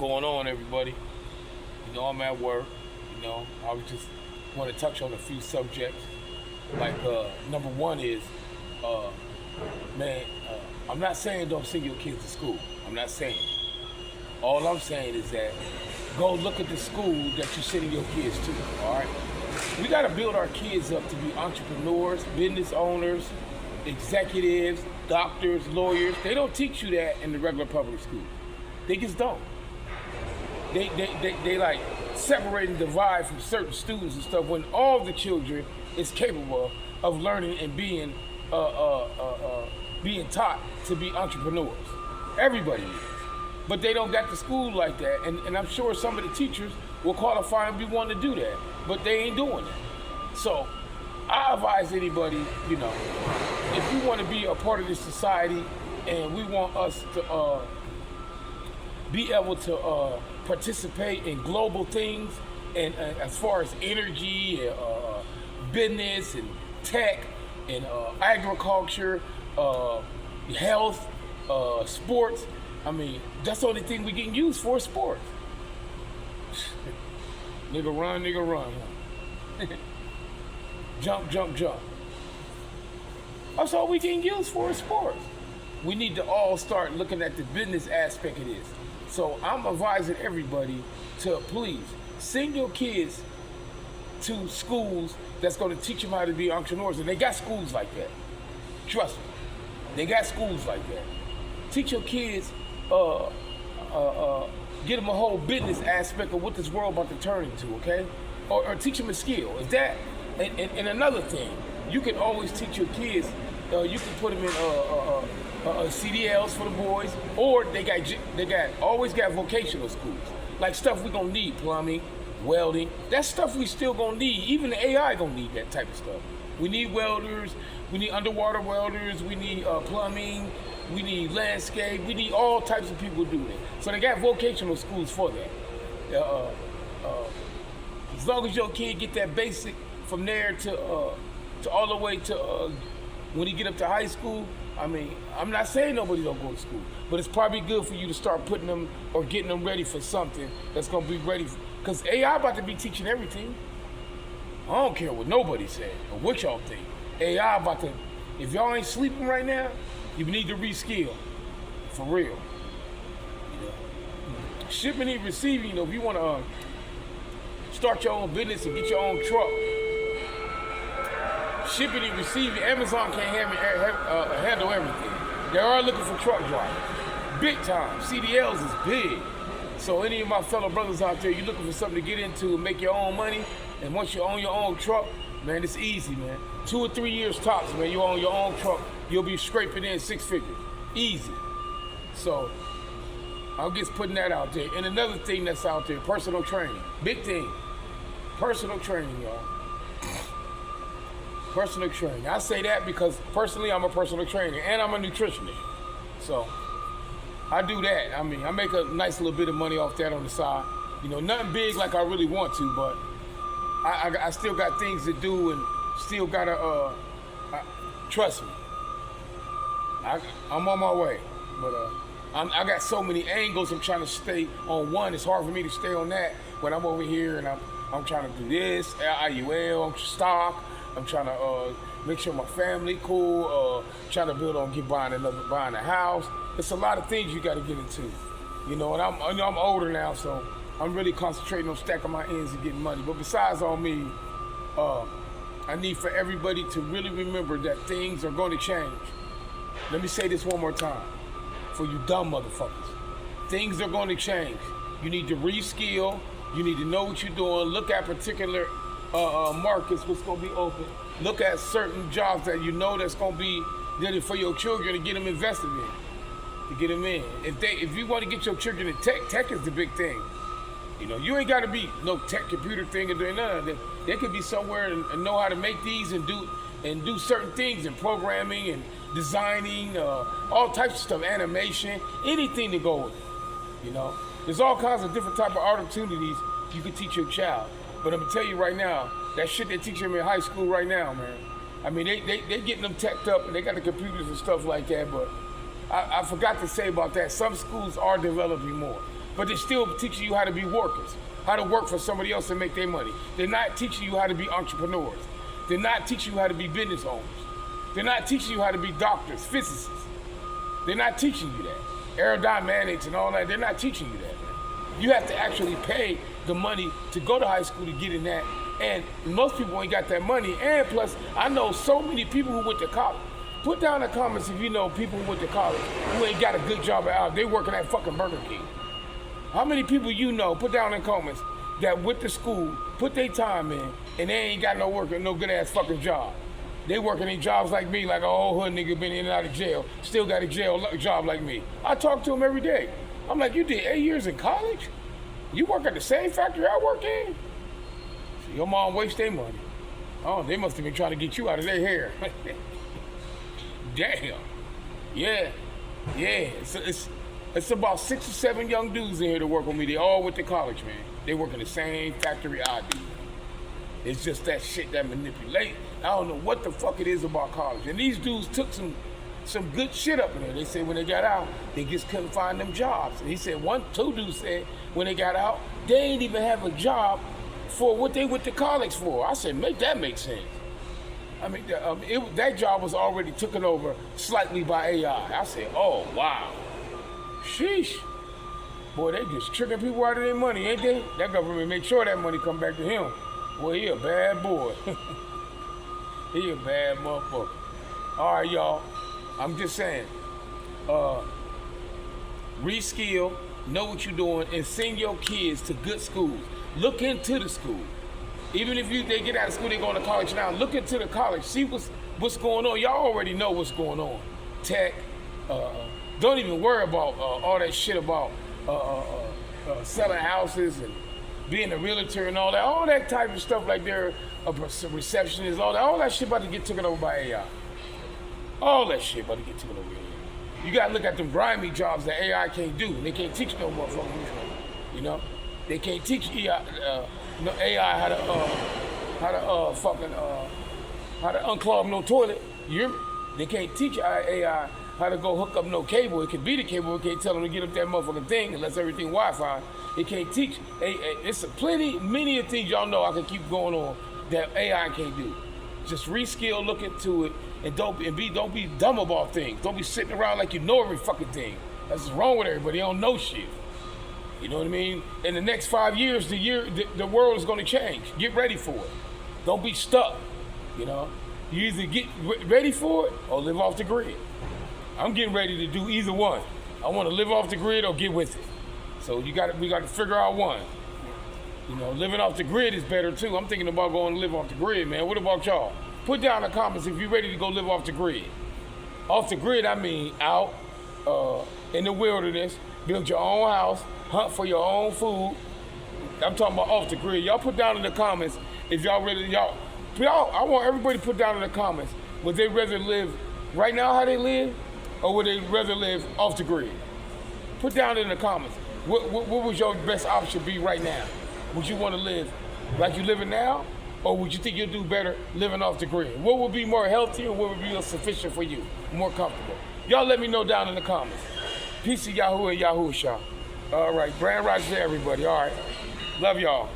going on, everybody? I'm at work. I was just want to touch on a few subjects. Like number one is, uh, man, I'm not saying don't send your kids to school. I'm not saying. All I'm saying is that go look at the school that you're sending your kids to. All right. We got to build our kids up to be entrepreneurs, business owners, executives, doctors, lawyers. They don't teach you that in the regular public school. They just don't. They like separate and divide from certain students and stuff when all the children is capable of learning and being taught to be entrepreneurs. Everybody is. But they don't got the school like that. And I'm sure some of the teachers will qualify and be wanting to do that. But they ain't doing it. So I advise anybody, if you want to be a part of this society and we want us to be able to participate in global things and as far as energy and business and tech and agriculture, health, sports. I mean, that's the only thing we getting used for is sports. Nigga run. Jump. That's all we getting used for is sports. We need to all start looking at the business aspect of this. So I'm advising everybody to please send your kids to schools that's going to teach them how to be entrepreneurs. And they got schools like that. Trust me. They got schools like that. Teach your kids, get them a whole business aspect of what this world about to turn into, okay? Or teach them a skill. Is that, and another thing, you can always teach your kids, you can put them in CDLs for the boys, or they always got vocational schools. Like stuff we gonna need, plumbing, welding. That stuff we still gonna need. Even the AI gonna need that type of stuff. We need welders, we need underwater welders, we need plumbing, we need landscape, we need all types of people to do that. So they got vocational schools for that. As long as your kid get that basic from there to all the way to when he get up to high school, I mean, I'm not saying nobody don't go to school, but it's probably good for you to start putting them or getting them ready for something that's gonna be ready. Because AI about to be teaching everything. I don't care what nobody said or what y'all think. AI about to, if y'all ain't sleeping right now, you need to reskill, for real. Shipping and receiving, if you want to start your own business and get your own truck, shipping and receiving, Amazon can't handle everything. They are looking for truck drivers, big time. CDLs is big. So any of my fellow brothers out there, you're looking for something to get into and make your own money, and once you own your own truck, man, it's easy, man. 2 or 3 years tops, man, you own your own truck, you'll be scraping in 6 figures. Easy. So I'm just putting that out there. And another thing that's out there, personal training. Big thing. Personal training, y'all. Personal training. I say that because personally I'm a personal trainer and I'm a nutritionist. So I do that. I mean, I make a nice little bit of money off that on the side. Nothing big like I really want to, but I still got things to do and still gotta, trust me. I'm on my way, but I got so many angles. I'm trying to stay on one. It's hard for me to stay on that when I'm over here and I'm trying to do this, IUL, I'm stock. I'm trying to make sure my family cool. Trying to build on buying a house. It's a lot of things you got to get into, And I'm older now, so I'm really concentrating on stacking my ends and getting money. But besides all me, I need for everybody to really remember that things are going to change. Let me say this one more time for you dumb motherfuckers. Things are going to change. You need to reskill. You need to know what you're doing. Look at particular markets, what's going to be open. Look at certain jobs that you know that's going to be ready for your children to get them invested in, to get them in. If you want to get your children in tech is the big thing. You ain't got to be no tech computer thing and doing none of that. They could be somewhere and know how to make these and do certain things in programming and designing, all types of stuff, animation, anything to go with it. There's all kinds of different type of opportunities you can teach your child. But I'm gonna tell you right now, that shit they teach them in high school right now, man. I mean, they getting them teched up and they got the computers and stuff like that, but I forgot to say about that. Some schools are developing more, but they're still teaching you how to be workers, how to work for somebody else and make their money. They're not teaching you how to be entrepreneurs. They're not teaching you how to be business owners. They're not teaching you how to be doctors, physicists. They're not teaching you that. Aerodynamics and all that, they're not teaching you that, man. You have to actually pay the money to go to high school to get in that. And most people ain't got that money. And plus, I know so many people who went to college. Put down in the comments if you know people who went to college who ain't got a good job out. They working at fucking Burger King. How many people you know, put down in the comments, that went to school, put their time in, and they ain't got no work and no good ass fucking job. They working in jobs like me, like a old hood nigga been in and out of jail, still got a jail job like me. I talk to them every day. I'm like, you did 8 years in college? You work at the same factory I work in? So your mom waste their money. Oh, they must have been trying to get you out of their hair. Damn. Yeah. It's about 6 or 7 young dudes in here to work with me. They all went to college, man. They work in the same factory I do. It's just that shit that manipulate. I don't know what the fuck it is about college. And these dudes took some good shit up in there. They said when they got out, they just couldn't find them jobs. And he said two dudes said when they got out, they ain't even have a job for what they went to college for. I said, make sense. I mean, that job was already taken over slightly by AI. I said, oh, wow. Sheesh. Boy, they just tricking people out of their money, ain't they? That government make sure that money come back to him. Boy, he a bad boy. He a bad motherfucker. All right, y'all. I'm just saying, reskill, know what you're doing, and send your kids to good schools. Look into the school. Even if they get out of school, they going to college now. Look into the college. See what's going on. Y'all already know what's going on. Tech. Don't even worry about all that shit about selling houses and being a realtor and all that. All that type of stuff like they're a receptionist, all that shit about to get taken over by AI. All that shit about to get taken over by AI. You gotta look at them grimy jobs that AI can't do. They can't teach no motherfucker. You know? They can't teach AI how to unclog no toilet. They can't teach AI how to go hook up no cable. It could be the cable. It can't tell them to get up that motherfucking thing unless everything Wi-Fi. It can't teach. It's many of things y'all know I can keep going on that AI can't do. Just reskill, look into it, and don't be dumb about things. Don't be sitting around like you know every fucking thing. That's what's wrong with everybody. They don't know shit. You know what I mean? In the next 5 years, the world is going to change. Get ready for it. Don't be stuck. You know, you either get ready for it or live off the grid. I'm getting ready to do either one. I want to live off the grid or get with it. So we got to figure out one. You know, living off the grid is better too. I'm thinking about going to live off the grid, man. What about y'all? Put down in the comments if you're ready to go live off the grid. Off the grid, I mean out in the wilderness, build your own house, hunt for your own food. I'm talking about off the grid. Y'all put down in the comments if y'all really, I want everybody to put down in the comments, would they rather live right now how they live, or would they rather live off the grid? Put down in the comments, what would your best option be right now? Would you want to live like you living now, or would you think you'll do better living off the grid? What would be more healthy, or what would be sufficient for you, more comfortable? Y'all let me know down in the comments. Peace to Yahoo and Yahoo Shah. All right, Brand Rogers to everybody. All right, love y'all.